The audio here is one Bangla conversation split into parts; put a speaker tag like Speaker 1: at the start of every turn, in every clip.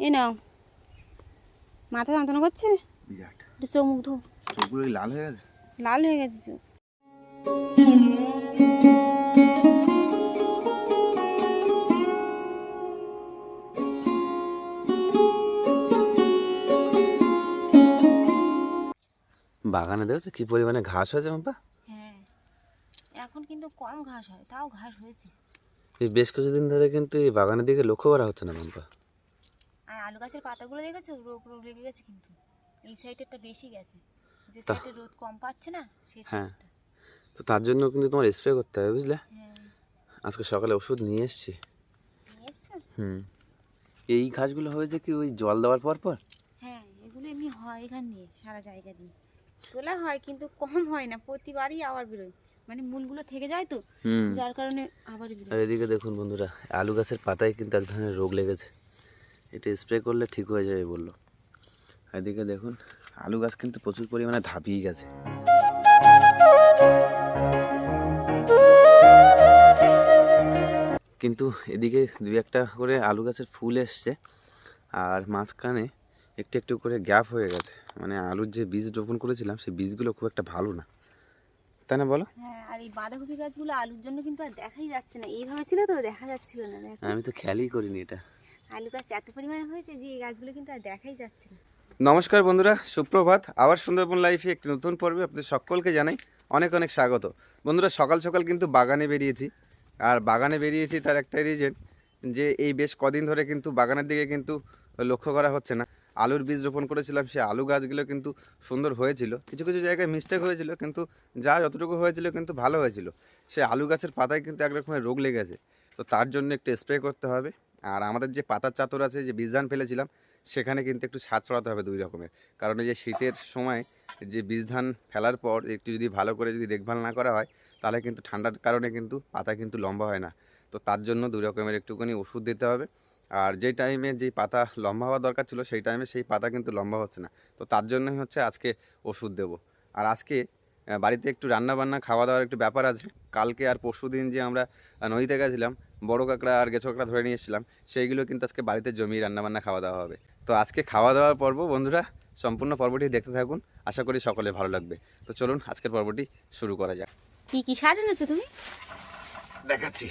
Speaker 1: এই নাও। মাথা যন্ত্রণা করছে?
Speaker 2: বিরাট।
Speaker 1: একটু চোখ মুখ ধো।
Speaker 2: চোখগুলো লাল হয়ে গেছে?
Speaker 1: লাল হয়ে গেছে চোখ।
Speaker 2: বাগানে দেখছো কি পরিমাণে ঘাস হয়েছে মাম্পা?
Speaker 1: হ্যাঁ, এখন কিন্তু কম ঘাস হয়, তাও ঘাস হয়েছে।
Speaker 2: এই বেশ কিছুদিন ধরে কিন্তু এই বাগানের দিকে লক্ষ্য করা হচ্ছে না মাম্পা।
Speaker 1: আর আলু গাছের পাতাগুলো দেখেছো, রোগ রোগ লেগে গেছে কিন্তু। এই সাইডেরটা বেশি গেছে, যে
Speaker 2: তা
Speaker 1: সাইডে রোদ কম পাচ্ছে না সেই
Speaker 2: হ্যাঁ,
Speaker 1: সাইডটা।
Speaker 2: তো তার জন্য কিন্তু তোমার স্প্রে করতে হবে, বুঝলে?
Speaker 1: হ্যাঁ।
Speaker 2: আজকে সকালে ওষুধ নিয়ে এসেছি।
Speaker 1: নিয়ে এসছো?
Speaker 2: এই ঘাসগুলো হয়েছে কি ওই জল দেওয়ার পর পর।
Speaker 1: হ্যাঁ, এগুলো এমনি হয় এখান দিয়ে, সারা জায়গা দিয়ে তোলা হয়, কিন্তু কম হয় না, প্রতিবারই আবার বেরোয়। মানে মূলগুলো থেকে যায় তো, যার কারণে আবার
Speaker 2: আর
Speaker 1: বেরোয়।
Speaker 2: এদিকে দেখুন বন্ধুরা, আলু গাছের পাতায় কিন্তু এক ধরনের রোগ লেগেছে। এটা স্প্রে করলে ঠিক হয়ে যাবে বললো। এদিকে দেখুন, আলু গাছ কিন্তু প্রচুর পরিমাণে ধাপিয়ে গেছে। কিন্তু এদিকে দুই একটা করে আলু গাছের ফুল এসছে, আর মাঝখানে একটু একটু করে গ্যাপ হয়ে গেছে। মানে আলুর যে বীজ রোপণ করেছিলাম সেই বীজগুলো খুব একটা ভালো না, তাই না বলো?
Speaker 1: হ্যাঁ, আর এই বাঁধাকপি গাছগুলো আলুর জন্য কিন্তু আর দেখাই যাচ্ছে না। এইভাবে ছিল তো দেখা যাচ্ছিল না, দেখো।
Speaker 2: আমি তো খেয়ালই করিনি এটা।
Speaker 1: আলু গাছ এত পরিমাণে হয়েছে যে এই গাছগুলো কিন্তু আর দেখাই যাচ্ছে না।
Speaker 2: নমস্কার বন্ধুরা, সুপ্রভাত। আবার সুন্দরবন লাইফে একটি নতুন পর্বে আপনাদের সকলকে জানাই অনেক অনেক স্বাগত। বন্ধুরা, সকাল সকাল কিন্তু বাগানে বেরিয়েছি। আর বাগানে বেরিয়েছি তার একটাই রিজন, যে এই বেশ কদিন ধরে কিন্তু বাগানের দিকে কিন্তু লক্ষ্য করা হচ্ছে না। আলুর বীজ রোপণ করেছিলাম, সে আলু গাছগুলো কিন্তু সুন্দর হয়েছিল। কিছু কিছু জায়গায় মিস্টেক হয়েছিল, কিন্তু যা যতটুকু হয়েছিল কিন্তু ভালো হয়েছিল। সে আলু গাছের পাতায় কিন্তু এক রকমের রোগ লেগেছে, তো তার জন্য একটু স্প্রে করতে হবে। আর আমাদের যে পাতার চাতর আছে, যে বীজ ধান ফেলেছিলাম, সেখানে কিন্তু একটু সার ছড়াতে হবে দুই রকমের। কারণ এই যে শীতের সময় যে বীজ ধান ফেলার পর একটু যদি ভালো করে যদি দেখভাল না করা হয়, তাহলে কিন্তু ঠান্ডার কারণে কিন্তু পাতা কিন্তু লম্বা হয় না। তো তার জন্য দুই রকমের একটুখানি ওষুধ দিতে হবে। আর যেই টাইমে যেই পাতা লম্বা হওয়া দরকার ছিল, সেই টাইমে সেই পাতা কিন্তু লম্বা হচ্ছে না। তো তার জন্যই হচ্ছে আজকে ওষুধ দেব। আর আজকে বাড়িতে একটু রান্না বান্না খাওয়া দাওয়ার একটু ব্যাপার আছে। কালকে আর পরশু দিন যে আমরা নদীতে গেছিলাম, বড় কাঁকড়া আর গেছো কাঁকড়া ধরে নিয়ে এসেছিলাম, সেইগুলো কিন্তু আজকে বাড়িতে জমিয়ে রান্নাবান্না খাওয়া দাওয়া হবে। তো আজকে খাওয়া দাওয়ার পর্ব বন্ধুরা, সম্পূর্ণ পর্বটি দেখতে থাকুন, আশা করি সকলে ভালো লাগবে। তো চলুন আজকের পর্বটি শুরু করা যাক।
Speaker 1: কি কি সার এনেছো তুমি?
Speaker 2: দেখাচ্ছি।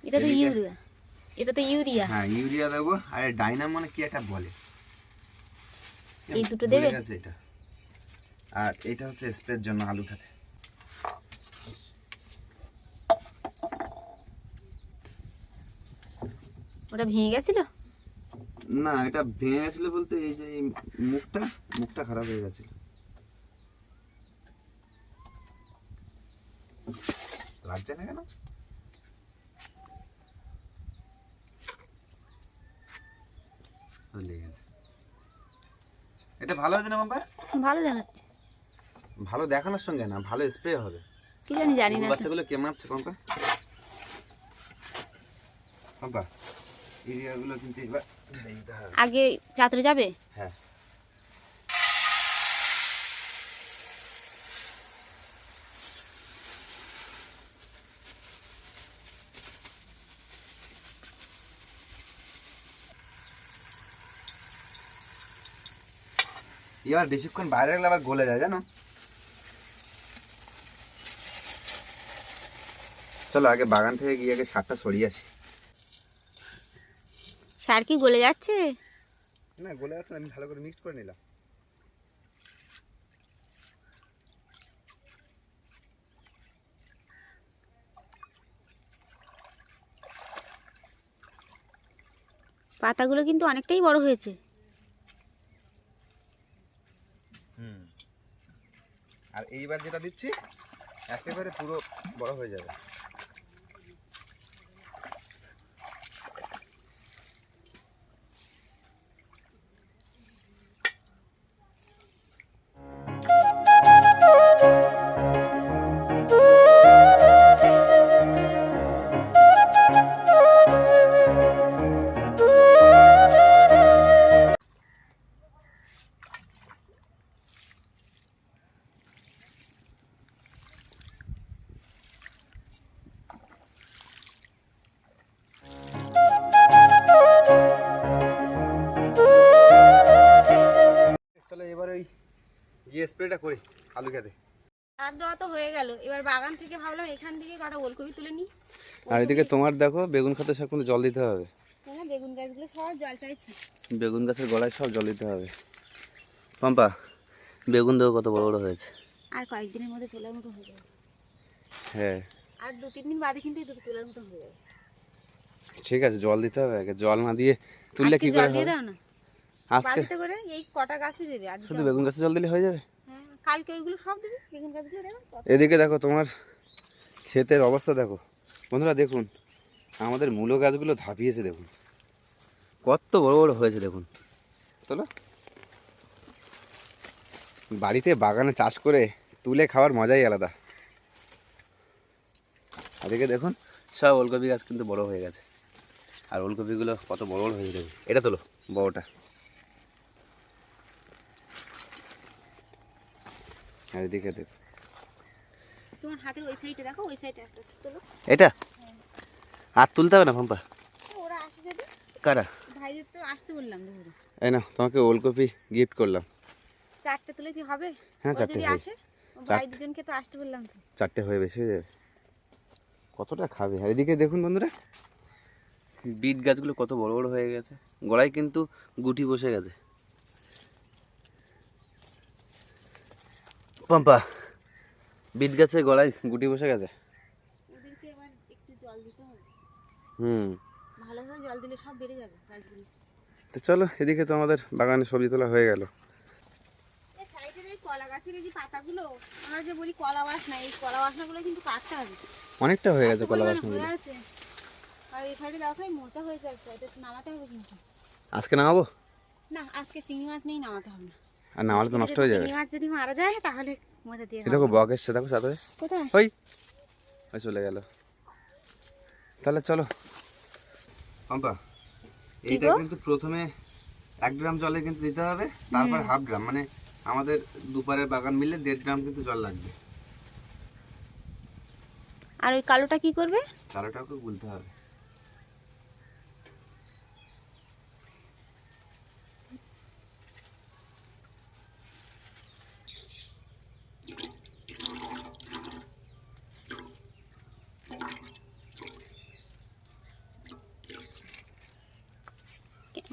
Speaker 1: এটা তো ইউরিয়া। এটা তো ইউরিয়া।
Speaker 2: হ্যাঁ, ইউরিয়া দেবো। আর ডাইনাম মানে কি একটা বলে,
Speaker 1: এই দুটো দেবে?
Speaker 2: এটা। আর এটা হচ্ছে স্প্রের জন্য আলু খাতে।
Speaker 1: ওটা ভেঙে গেছিল?
Speaker 2: না, এটা ভেঙে গেছিল বলতে এই যে এই মুখটা মুখটা খারাপ হয়ে গেছিল। লাগছে না কেন? লেগে গেছে। এটা ভালো হয়েছে না মাম্পা?
Speaker 1: ভালো দেখাচ্ছে।
Speaker 2: ভালো দেখানোর সঙ্গে না, ভালো স্প্রে হবে।
Speaker 1: কি জানি, জানি না তো।
Speaker 2: বাচ্চাগুলো কেমন আছে মাম্পা? মাম্পা, ইউরিয়াগুলো কিন্তু এবার ঢেলে দিতে হবে।
Speaker 1: আগে চাতরে যাবে?
Speaker 2: হ্যাঁ। এবার বেশিক্ষণ বাইরে রাখলে আবার গলে যায়, জানো? চলো আগে বাগান থেকে গিয়ে আগে সারটা সরিয়ে আসি।
Speaker 1: সার কি গলে যাচ্ছে?
Speaker 2: না, গলে যাচ্ছে না, আমি ভালো করে মিক্সড করে নিলাম।
Speaker 1: পাতাগুলো কিন্তু অনেকটাই বড় হয়েছে।
Speaker 2: আর এইবার যেটা দিচ্ছি একেবারে পুরো বড় হয়ে যাবে। গিয়ে স্প্রেটা করি আলু খেতে।
Speaker 1: আর দেওয়া তো হয়ে গেল, এবার বাগান থেকে ভাবলাম এখান থেকে কটা ওলকপি তুলে নিই।
Speaker 2: আর এদিকে তোমার দেখো বেগুন ক্ষেতে সব কিন্তু জল দিতে হবে।
Speaker 1: হ্যাঁ, বেগুন গাছগুলো সব জল চাইছে।
Speaker 2: বেগুন গাছের গোড়ায় সব জল দিতে হবে। পম্পা, বেগুন দেখো কত বড় বড় হয়েছে।
Speaker 1: আর কয়েকদিনের মধ্যে তোলার মতো হয়ে যাবে।
Speaker 2: হ্যাঁ
Speaker 1: আর 2-3 দিন বাদে কিন্তু এই দুটো তোলার মতো হয়ে যাবে।
Speaker 2: ঠিক আছে, জল দিতে হবে আগে। জল না দিয়ে তুললে
Speaker 1: আজকে
Speaker 2: কি করে
Speaker 1: জল দিয়ে
Speaker 2: হবে?
Speaker 1: দাও না,
Speaker 2: আজকে
Speaker 1: বাড়িতে করে এই কটা গাছই দেবে। আর দিতে
Speaker 2: শুধু
Speaker 1: হবে
Speaker 2: বেগুন
Speaker 1: না।
Speaker 2: গাছে জল দিলে হয়ে যাবে?
Speaker 1: হ্যাঁ, কালকে ওইগুলো সব দেবে, বেগুন গাছগুলো দেবে।
Speaker 2: এদিকে দেখো তোমার ক্ষেতের অবস্থা দেখো বন্ধুরা, দেখুন আমাদের মূলো গাছগুলো ধাপিয়েছে, দেখুন কত বড় বড় হয়েছে দেখুন। চলো, বাড়িতে বাগানে চাষ করে তুলে খাওয়ার মজাই আলাদা। এদিকে দেখুন সব ওলকপি গাছ কিন্তু বড় হয়ে গেছে, আর ওলকপিগুলো কত বড় বড় হয়েছে দেখুন। এটা তোলো বড়টা, আর এদিকে দেখো
Speaker 1: তোমার হাতের ওই সাইডে দেখো, ওই সাইডে একটা তোলো।
Speaker 2: এটা আর তুলতে হবে না পাম্পা?
Speaker 1: ওরা আসে যদি।
Speaker 2: কারা?
Speaker 1: ভাইদের তো আসতে বললাম দুপুরে।
Speaker 2: এই না, তোমাকে ওলকপি গিফট করলাম।
Speaker 1: 4টে তুলেছি হবে?
Speaker 2: হ্যাঁ,
Speaker 1: ওরা
Speaker 2: 4টে
Speaker 1: যদি
Speaker 2: হবে।
Speaker 1: আসে, ও ভাই দুজনকে তো আসতে বললাম তো।
Speaker 2: 4টে হয়ে বেশি হয়ে যাবে, কতটা খাবে। আর এদিকে দেখুন বন্ধুরা, বিট গাছগুলো কত বড় বড় হয়ে গেছে, গোড়ায় কিন্তু গুটি বসে গেছে। পাম্পা, বিট গাছের গোড়ায় গুটি বসে গেছে।
Speaker 1: ওদেরকে এবার একটু জল দিতে হবে।
Speaker 2: হুম,
Speaker 1: ভালোভাবে জল দিলে সব বেড়ে যাবে গাছগুলো।
Speaker 2: তো চলো, এদিকে তো আমাদের বাগানে সবজি তোলা হয়ে গেল।
Speaker 1: এই সাইডের এই কলা গাছের এই যে পাতাগুলো, আমরা যে বলি কলা বাসনা, এই কলা বাসনাগুলো কিন্তু কাটতে হবে।
Speaker 2: অনেকটা হয়ে গেছে
Speaker 1: এত
Speaker 2: কলা
Speaker 1: পরিমাণে
Speaker 2: বাসনগুলো।
Speaker 1: হয়ে আছে। আর এই সাইডে দেখো এই মোচা হয়েছে একটা, এটা নামাতে হবে কিন্তু।
Speaker 2: আজকে নামাবো?
Speaker 1: না, আজকে চিংড়ি মাছ নেই, নামাতে হবে না।
Speaker 2: আর নামালে তো নষ্ট হয়ে যাবে।
Speaker 1: চিংড়ি মাছ যদি মারা যায় তাহলে মোচা দিয়ে
Speaker 2: দেখো বক এসছে, দেখো সাথে।
Speaker 1: কোথায়?
Speaker 2: ওই ওই চলে গেল। তাহলে চলো পাম্পা, এইটা কিন্তু প্রথমে 1 গ্রাম জলে কিন্তু দিতে হবে, তারপর হাফ গ্রাম, মানে আমাদের দুপারের বাগান মিলে 1.5 গ্রাম কিন্তু জল লাগবে।
Speaker 1: আর ওই কালোটা কি করবে?
Speaker 2: কালোটাকে গুলতে হবে।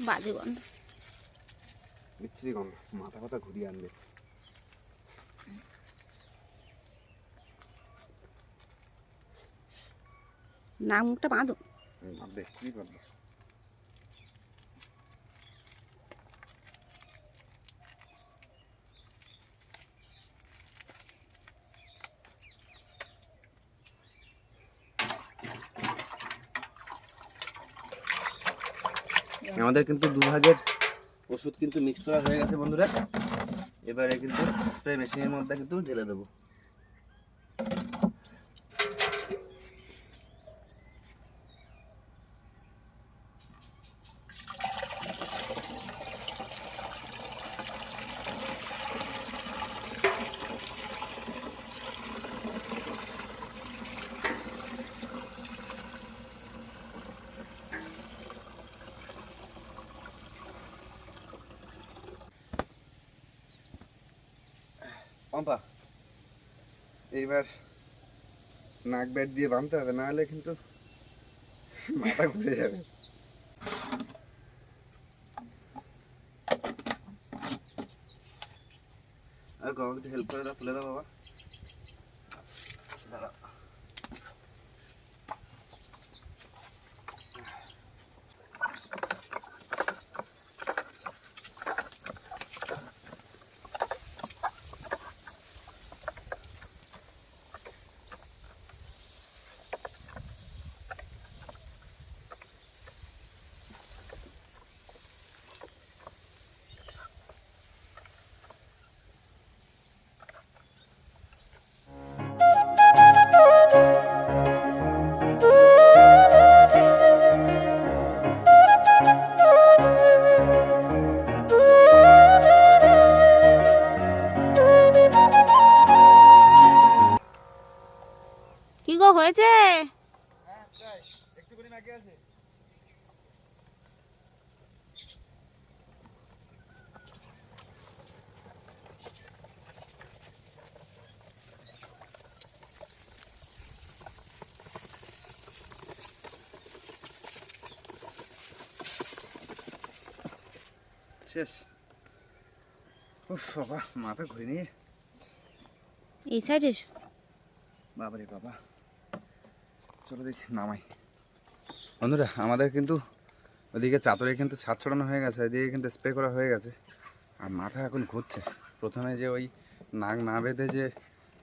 Speaker 1: বাজে গন্ধ।
Speaker 2: বিচ্ছিরি গন্ধ, মাথা ফাথা ঘুরিয়ে আনবে।
Speaker 1: নাক মুখটা বাঁধো।
Speaker 2: ভাববে কি করবো। আমাদের কিন্তু দুভাগের ওষুধ কিন্তু মিক্স করা হয়ে গেছে বন্ধুরা। এবারে কিন্তু স্প্রে মেশিনের মধ্যে কিন্তু ঢেলে দেবো। পম্পা, এইবার নাক ব্যাট দিয়ে বাঁধতে হবে, না হলে কিন্তু মাথা ঘুরে যাবে। আর গরমকে হেল্প করে দাও, তুলে দাও বাবা। দাঁড়াও।
Speaker 1: কি গো হয়েছে?
Speaker 2: একটুখানি নাকি আছে। শেষ। উফ বাবা, মাথা ঘুরে নিয়ে
Speaker 1: এই সাইডে এসো।
Speaker 2: বাবারে বাবা, চলো দেখি নামাই। বন্ধুরা আমাদের কিন্তু ওদিকে চাদরে কিন্তু ছাদ ছড়ানো হয়ে গেছে, এদিকে কিন্তু স্প্রে করা হয়ে গেছে, আর মাথা এখন ঘুরছে। প্রথমে যে ওই নাক না বেঁধে যে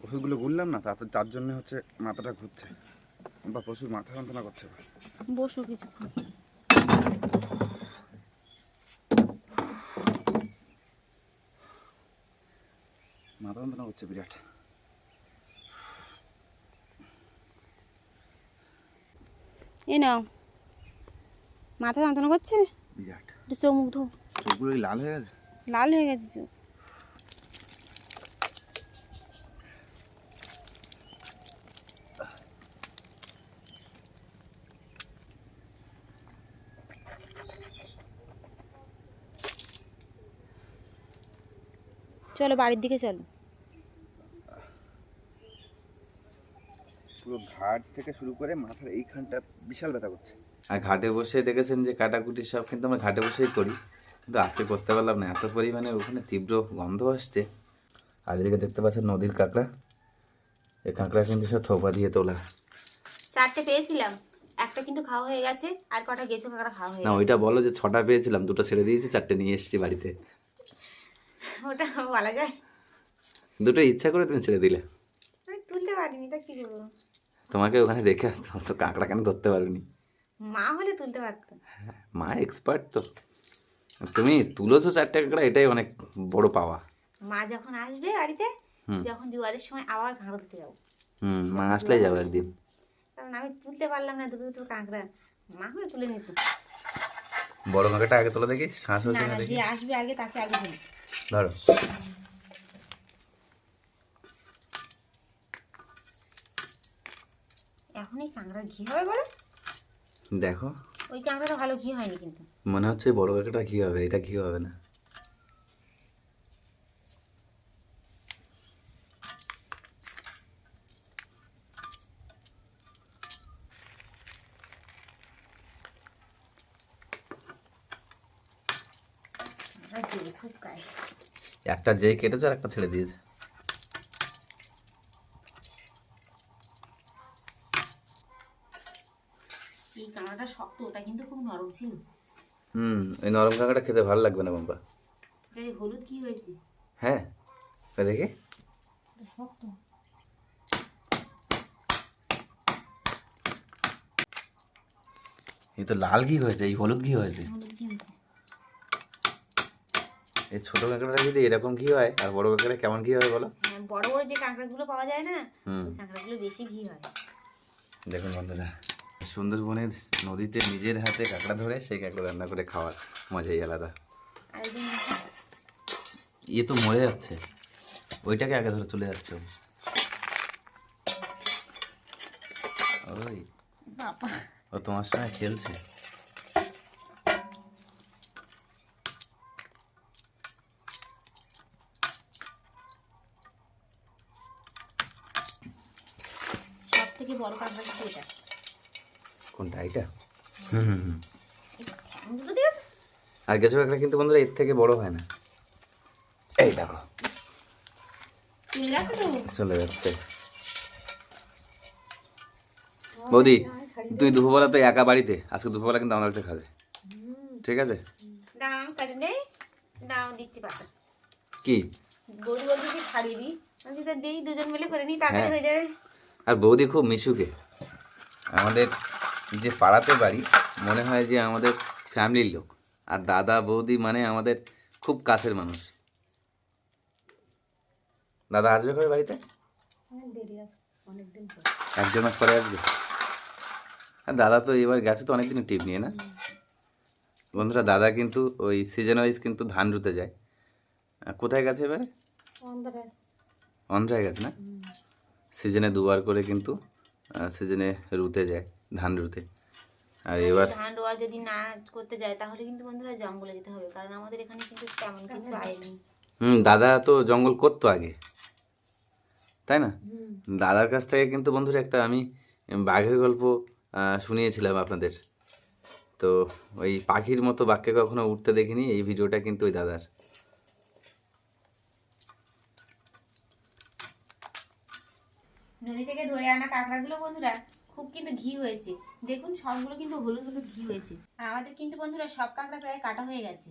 Speaker 2: ওষুধগুলো গুললাম না, তার জন্য হচ্ছে মাথাটা ঘুরছে বা প্রচুর মাথা যন্ত্রণা করছে।
Speaker 1: বসো কিছুক্ষণ।
Speaker 2: মাথা যন্ত্রণা করছে বিরাট।
Speaker 1: এই নাও, মাথা যন্ত্রণা করছে
Speaker 2: বিরাট।
Speaker 1: একটু চোখ মুখ ধো।
Speaker 2: চোখগুলো লাল হয়ে গেছে।
Speaker 1: লাল হয়ে গেছে চোখ। চলো বাড়ির দিকে চলো।
Speaker 2: পুরো ঘাট থেকে শুরু করে মাথার এইখানটা বিশাল ব্যথা করছে। আর ঘাটে বসে দেখেছেন যে কাটাকুটি সব কিন্তু আমরা ঘাটে বসেই করি, কিন্তু আজকে করতে পারলাম না, এত পরিমাণে ওখানে তীব্র গন্ধ আসছে। আর এদিকে দেখতে পাচ্ছেন নদীর কাঁকড়া, এই কাঁকড়া কিন্তু সব থোপা দিয়ে তোলা।
Speaker 1: 4টে পেয়েছিলাম, একটা কিন্তু খাওয়া হয়ে গেছে, আর কটা গেছো কাঁকড়া খাওয়া হয়ে
Speaker 2: না
Speaker 1: গেছে।
Speaker 2: ওইটা বলো যে 6টা পেয়েছিলাম, 2টা ছেড়ে দিয়েছি, 4টে নিয়ে এসেছি বাড়িতে।
Speaker 1: ওটা বলা যায়?
Speaker 2: 2টো ইচ্ছা করে তুমি ছেড়ে দিলে।
Speaker 1: আমি তুলতে পারিনি, তা কি করবো?
Speaker 2: তোমাকে ওখানে রেখে আসতে তো কাঁকড়া কেন ধরতে পারোনি?
Speaker 1: মা হলে তুলতে পারতো।
Speaker 2: মা এক্সপার্ট তো, তুমি তুলেছো 4টে কাঁকড়া, এটাই অনেক বড় পাওয়া।
Speaker 1: মা যখন আসবে বাড়িতে, যখন জোয়ারের সময় আবার কাঁকড়া ধরতে যাবো।
Speaker 2: মা আসলেই যাবো একদিন।
Speaker 1: কারণ আমি তুলতে পারলাম না দুটো দুটো কাঁকড়া, মা হলে তুলে নিত।
Speaker 2: বড় কাঁকড়াটা আগে তোলা দেখি, শ্বাস
Speaker 1: না
Speaker 2: হচ্ছে
Speaker 1: না,
Speaker 2: না দেখি।
Speaker 1: যে আসবে আগে তাকে আগে তুলি।
Speaker 2: ধরো।
Speaker 1: এখন এই কাঁকড়া ঘি হবে বলে?
Speaker 2: দেখো,
Speaker 1: ওই কাঁকড়াটা ভালো ঘি হয়নি কিন্তু।
Speaker 2: মনে হচ্ছে বড় কাঁকড়াটা ঘি হবে, এটা ঘি হবে না।
Speaker 1: খুব গায়ে
Speaker 2: একটা যেই কেটেছে আর একটা ছেড়ে দিয়েছে।
Speaker 1: এই কাঁকড়াটা শক্ত, ওটা কিন্তু খুব নরম ছিল।
Speaker 2: ওই নরম কাঁকড়া খেতে ভালো লাগবে না বাবা।
Speaker 1: এটা হলুদ ঘি হয়েছে।
Speaker 2: হ্যাঁ, ওই দেখি।
Speaker 1: এটা শক্ত।
Speaker 2: এই তো লাল ঘি হয়েছে, এই হলুদ ঘি হয়েছে।
Speaker 1: হলুদ ঘি হয়েছে।
Speaker 2: এই ছোট কাঁকড়াটা যদি এরকম ঘি হয়, আর বড় কাঁকড়া কেমন ঘি হবে বলো?
Speaker 1: হ্যাঁ, বড় বড় যে কাঁকড়াগুলো পাওয়া যায় না, ওই কাঁকড়াগুলো বেশি ঘি হয়।
Speaker 2: দেখুন বন্ধুরা, সুন্দরবনের নদীতে নিজের হাতে কাঁকড়া ধরে সেই কাঁকড়া রান্না করে খাওয়ার মজাই আলাদা।
Speaker 1: আর একদিন
Speaker 2: ইয়ে তো মরে যাচ্ছে, ওইটাকে আগে ধরে চলে যাচ্ছে। ওই
Speaker 1: বাবা,
Speaker 2: ও তোমার সঙ্গে খেলছে।
Speaker 1: সব থেকে বড় কাঁকড়া কিন্তু এটা।
Speaker 2: কোনটা এটা?
Speaker 1: দুটো দিয়ে
Speaker 2: আর গেছো কাঁকড়া কিন্তু বন্ধুরা এর থেকে বড় হয় না। এই দেখো
Speaker 1: চলে যাচ্ছে তো।
Speaker 2: চলে যাচ্ছে। বৌদি, তুই দুপুরবেলা তো একা বাড়িতে, আজকে দুপুরবেলা কিন্তু আমার বাড়িতে খাবে, ঠিক আছে?
Speaker 1: দাঁড়া, আমি কাটে নেই, দাঁড়া দিচ্ছি পাতা।
Speaker 2: কি
Speaker 1: বৌদি বলছি কি ছাড়িয়ে দিই, আমি তো দিই, দুজন মিলে করে নিই, তাড়াতাড়ি
Speaker 2: হ্যাঁ।
Speaker 1: হয়ে যাবে।
Speaker 2: আর বৌদি খুব মিশুকে, আমাদের যে পাড়াতে বাড়ি মনে হয় যে আমাদের ফ্যামিলির লোক, আর দাদা বৌদি মানে আমাদের খুব কাছের মানুষ। দাদা আসবে কবে বাড়িতে?
Speaker 1: অনেক দেরি আছে, অনেকদিন পর।
Speaker 2: 1-1.5 মাস পরে আসবে। আর দাদা তো এবার গেছে তো অনেকদিন টিপ নিয়ে না। বন্ধুরা দাদা কিন্তু ওই সিজন ওয়াইজ কিন্তু ধান রুতে যায়। কোথায় গেছে এবারে? অন্ধ্রায় গেছে না? সিজনে 2বার করে কিন্তু সিজনে রুতে যায়, ধান রুতে। আর এবার
Speaker 1: ধান রোয়া যদি না করতে যায় তাহলে কিন্তু বন্ধুরা জঙ্গলে যেতে হবে, কারণ আমাদের এখানে কিন্তু তেমন কিছু আয়নি।
Speaker 2: দাদা তো জঙ্গল করতো আগে, তাই না? দাদার কাছ থেকে কিন্তু বন্ধুরা একটা আমি বাঘের গল্প শুনিয়েছিলাম আপনাদের, তো ওই পাখির মতো বাক্যে কখনো উঠতে দেখিনি, এই ভিডিওটা কিন্তু ওই দাদার।
Speaker 1: নদী থেকে ধরে আনা কাঁকড়াগুলো বন্ধুরা খুব কিন্তু ঘি হয়েছে, দেখুন সবগুলো কিন্তু হলুদ হলুদ ঘি হয়েছে। আর আমাদের কিন্তু বন্ধুরা সব কাঁকড়া প্রায় কাটা হয়ে গেছে।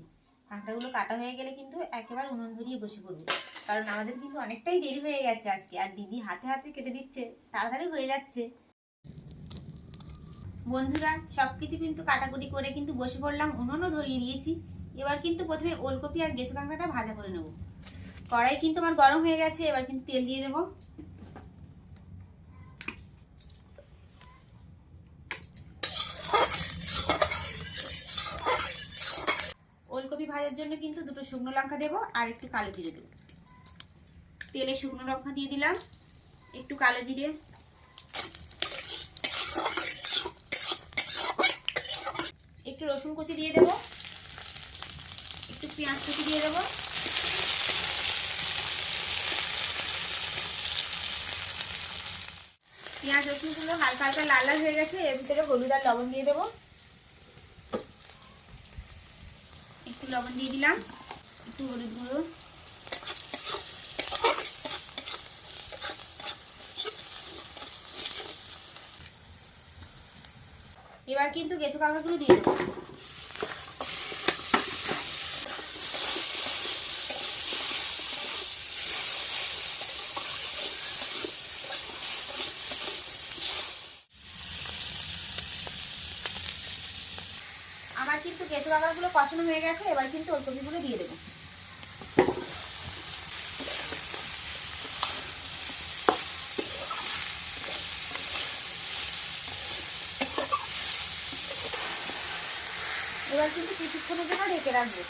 Speaker 1: কাঁকড়াগুলো কাটা হয়ে গেলে কিন্তু একেবারে উনুন ধরিয়ে বসে পড়বো, কারণ আমাদের কিন্তু অনেকটাই দেরি হয়ে গেছে আজকে, আর দিদি হাতে হাতে কেটে দিচ্ছে, তাড়াতাড়ি হয়ে যাচ্ছে। বন্ধুরা সবকিছু কিন্তু কাটাকুটি করে কিন্তু বসে পড়লাম, উনুনও ধরিয়ে দিয়েছি। এবার কিন্তু প্রথমে ওলকপি আর গেঁচো কাঁকড়াটা ভাজা করে নেব। কড়াই কিন্তু আমার গরম হয়ে গেছে, এবার কিন্তু তেল দিয়ে দেবো। ওলকপি ভাজার জন্য কিন্তু দুটো শুকনো লঙ্কা দেবো আর একটু কালো জিরে দেবো। তেলে শুকনো লঙ্কা দিয়ে দিলাম, একটু কালো জিরে, একটু রসুন কুচি দিয়ে দেবো, একটু পেঁয়াজ কুচি দিয়ে দেবো। পেঁয়াজ রসুনগুলো হালকা হালকা লাল লাল হয়ে গেছে, এর ভিতরে হলুদ আর লবণ দিয়ে দেবো। একটু লবণ দিয়ে দিলাম, একটু হলুদ গুঁড়ো, এবার কিন্তু গেঁচো কাঁকড়াগুলো দিয়ে দেবো। আমার কিন্তু গেঁচো কাঁকড়াগুলো কষানো হয়ে গেছে, এবার কিন্তু ওলকপিগুলো দিয়ে দেবো। এবার কিন্তু কিছুক্ষণের জন্য ঢেকে রাখবো।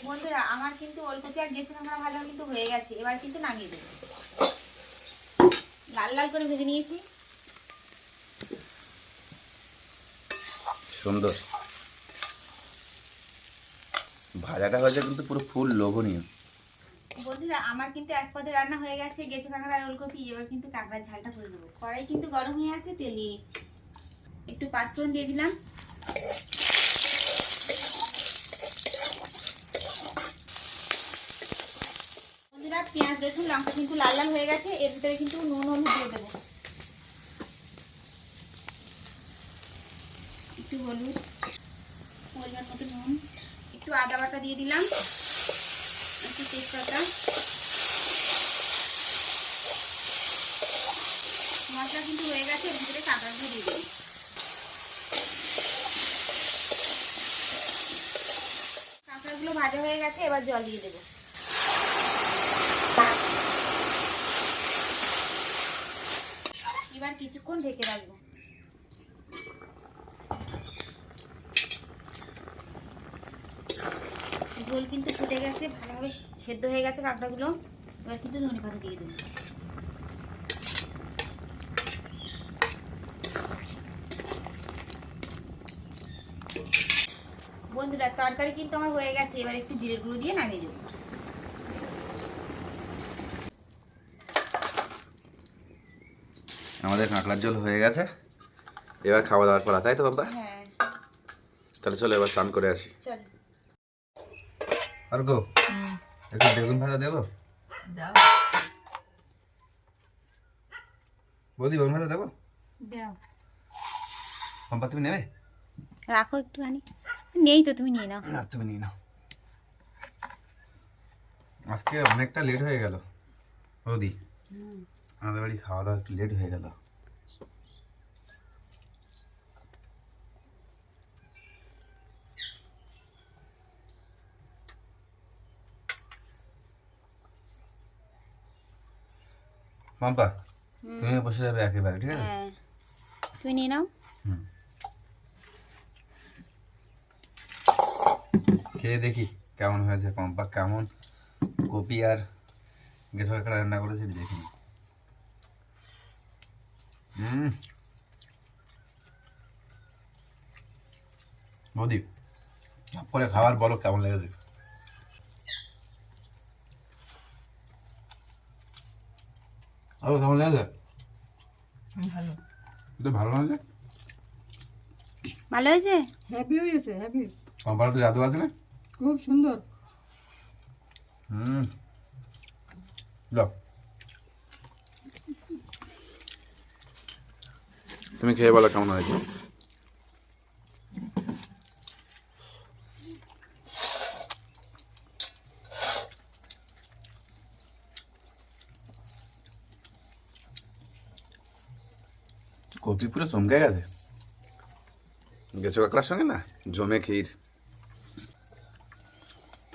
Speaker 1: বন্ধুরা আমার কিন্তু ওলকপি আর গেঁচো কাঁকড়া ভাজা কিন্তু হয়ে গেছে, এবার কিন্তু নামিয়ে দেবো। লাল লাল করে ভেজে নিয়েছি।
Speaker 2: সুন্দর ভাজাটা হয়েছে কিন্তু পুরো ফুল লোভনীয়।
Speaker 1: বন্ধুরা আমার কিন্তু এক পদে রান্না হয়ে গেছে গেঁচো কাঁকড়া আর ওলকপি, এবার কিন্তু কাঁকড়ার ঝালটা করে দেবো। কড়াই কিন্তু গরম হয়ে আছে, তেল দিয়ে দিচ্ছি, একটু পাঁচফোড়ন দিয়ে দিলাম, বন্ধুরা পেঁয়াজ রসুন লঙ্কা কিন্তু লাল লাল হয়ে গেছে, এর ভিতরে কিন্তু নুন হলুদ দিয়ে দেবো। একটু হলুদ, পরিমাণ মতো নুন, একটু আদা বাটা দিয়ে দিলাম, একটু তেজপাতা, মশলা কিন্তু হয়ে গেছে, এর ভিতরে কাঁকড়াগুলো দিয়ে দেবো। কাঁকড়াগুলো ভাজা হয়ে গেছে, এবার জল দিয়ে দেবো। এবার কিছুক্ষণ ঢেকে রাখবো। ঝোল কিন্তু ফুটে গেছে, ভালোভাবে সেদ্ধ হয়ে গেছে কাঁকড়াগুলো, এবার কিন্তু ধনেপাতা দিয়ে দেবো। বন্ধুরা তরকারি কিন্তু আমার হয়ে গেছে, এবার একটু জিরের গুঁড়ো দিয়ে নামিয়ে দেবো।
Speaker 2: আমাদের কাঁকড়ার ঝোল হয়ে গেছে, এবার খাওয়া দাওয়ার পালা, তাই তো বাবা?
Speaker 1: হ্যাঁ
Speaker 2: তাহলে চলো এবার স্নান করে আসি।
Speaker 1: চলো।
Speaker 2: আর গো একটু বেগুন ভাজা দেবো? বৌদি বেগুন ভাজা দেবো?
Speaker 1: দাও,
Speaker 2: পম্পা তুমি নেবে?
Speaker 1: রাখো একটুখানি, নেই তো তুমি নিয়ে নাও।
Speaker 2: না তুমি নিয়ে নাও। আজকে অনেকটা লেট হয়ে গেল বৌদি, আমাদের বাড়ি খাওয়া দাওয়া একটু লেট হয়ে গেল। পম্পা তুমি বসে যাবে একেবারে, ঠিক আছে?
Speaker 1: হ্যাঁ তুমি নিয়ে নাও।
Speaker 2: খেয়ে দেখি কেমন হয়েছে, পম্পা কেমন কপি আর গেঁচো কাঁকড়া রান্না করেছে দেখি। বৌদি ঝপ করে খাবার বলো কেমন লেগেছে। আরো কেমন লেগেছে?
Speaker 3: ভালো
Speaker 2: তো ভালো লাগছে।
Speaker 1: ভালো হয়েছে?
Speaker 3: হ্যাপি হয়েছে হ্যাপি
Speaker 2: আমার তো জাদু আছে না।
Speaker 3: খুব সুন্দর
Speaker 2: যাও তুমি খেয়ে বলো কেমন হয়েছে। কপি পুরো চমকে গেছে গেঁচো কাঁকড়ার সঙ্গে না জমে ক্ষীর,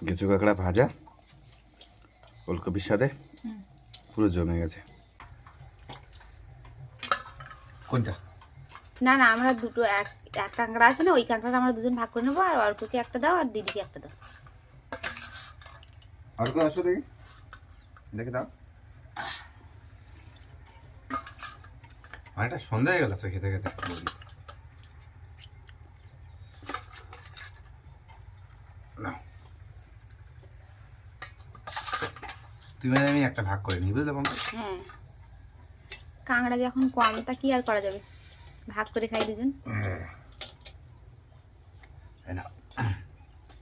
Speaker 2: গেঁচো কাঁকড়া ভাজা ওলকপির সাথে পুরো জমে গেছে। কোনটা?
Speaker 1: না না, আমরা দুটো এক এক কাঁকড়া আছে না, ওই কাঁকড়াটা আমরা দুজন ভাগ করে নেবো, আর অল্পকে একটা দাও আর দিদিকে একটা দাও।
Speaker 2: আর কেউ আসো দেখি, দেখে দাও। অনেকটা সন্ধ্যা হয়ে গেল খেতে খেতে। নাও তুমি আর আমি একটা ভাগ করে নিই, বুঝলে বন্ধু?
Speaker 1: হ্যাঁ, কাঁকড়া যখন কম তা কি আর করা যাবে, ভাগ করে খাই দুজন।
Speaker 2: এই নাও।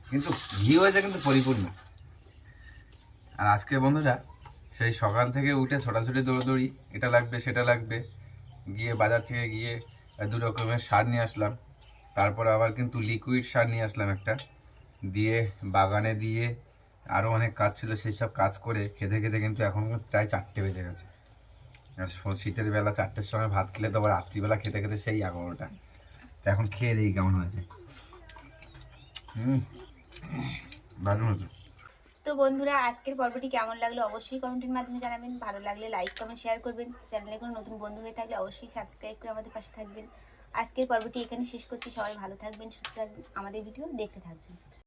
Speaker 2: কিন্তু ঘি হয়েছে কিন্তু পরিপূর্ণ। আর আজকে বন্ধুরা সেই সকাল থেকে উঠে ছোটাছুটি দৌড়দৌড়ি, এটা লাগবে সেটা লাগবে, গিয়ে বাজার থেকে গিয়ে 2 রকমের সার নিয়ে আসলাম, তারপর আবার কিন্তু লিকুইড সার নিয়ে আসলাম একটা, দিয়ে বাগানে দিয়ে আরও অনেক কাজ ছিল, সেই সব কাজ করে খেতে খেতে কিন্তু এখন প্রায় 4টে বেজে গেছে। আর শীতের বেলা 4টের সময় ভাত খেলে তো আবার রাত্রিবেলা খেতে খেতে সেই 11টা। তো এখন খেয়ে দিই কেমন হয়েছে। দারুণ হতো।
Speaker 1: তো বন্ধুরা, আজকের পর্বটি কেমন লাগলো অবশ্যই কমেন্টের মাধ্যমে জানাবেন। ভালো লাগলে লাইক কমেন্ট শেয়ার করবেন। চ্যানেলে কোনো নতুন বন্ধু হয়ে থাকলে অবশ্যই সাবস্ক্রাইব করে আমাদের পাশে থাকবেন। আজকের পর্বটি এখানে শেষ করছি। সবাই ভালো থাকবেন, সুস্থ থাকবেন, আমাদের ভিডিও দেখতে থাকবেন।